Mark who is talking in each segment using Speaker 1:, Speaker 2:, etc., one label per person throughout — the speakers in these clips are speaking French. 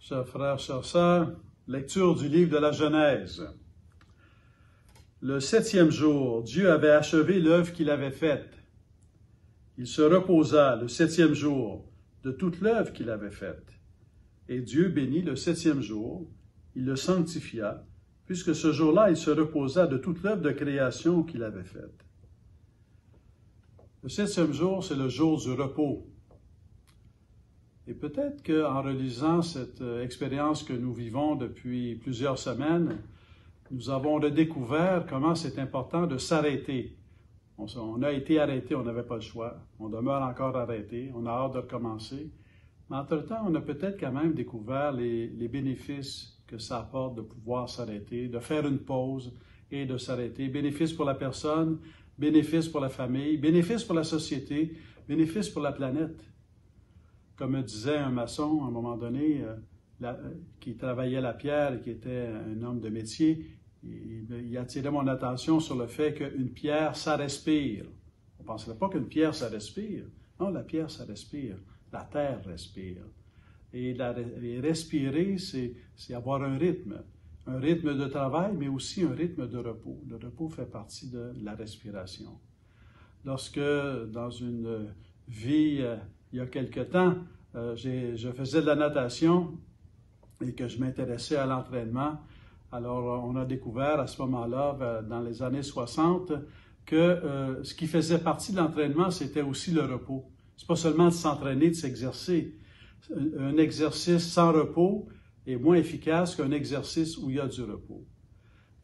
Speaker 1: Chers frères, chères sœurs, lecture du livre de la Genèse. Le 7e jour, Dieu avait achevé l'œuvre qu'il avait faite. Il se reposa le 7e jour de toute l'œuvre qu'il avait faite. Et Dieu bénit le 7e jour, il le sanctifia, puisque ce jour-là, il se reposa de toute l'œuvre de création qu'il avait faite. Le 7e jour, c'est le jour du repos. Et peut-être qu'en relisant cette expérience que nous vivons depuis plusieurs semaines, nous avons redécouvert comment c'est important de s'arrêter. On a été arrêté, on n'avait pas le choix. On demeure encore arrêté, on a hâte de recommencer. Mais entre-temps, on a peut-être quand même découvert les bénéfices que ça apporte de pouvoir s'arrêter, de faire une pause et de s'arrêter. Bénéfices pour la personne, bénéfices pour la famille, bénéfices pour la société, bénéfices pour la planète. Comme me disait un maçon à un moment donné, qui travaillait la pierre et qui était un homme de métier, il attirait mon attention sur le fait qu'une pierre, ça respire. On ne penserait pas qu'une pierre, ça respire. Non, la pierre, ça respire. La terre respire. Et respirer, c'est avoir un rythme de travail, mais aussi un rythme de repos. Le repos fait partie de la respiration. Lorsque, dans une vie, il y a quelque temps, je faisais de la natation et que je m'intéressais à l'entraînement. Alors, on a découvert à ce moment-là, dans les années 60, que ce qui faisait partie de l'entraînement, c'était aussi le repos. C'est pas seulement de s'entraîner, de s'exercer. Un exercice sans repos est moins efficace qu'un exercice où il y a du repos.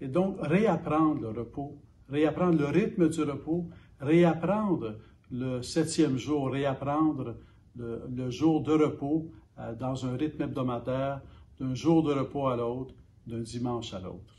Speaker 1: Et donc, réapprendre le repos, réapprendre le rythme du repos, réapprendre le 7e jour, réapprendre le jour de repos dans un rythme hebdomadaire, d'un jour de repos à l'autre, d'un dimanche à l'autre.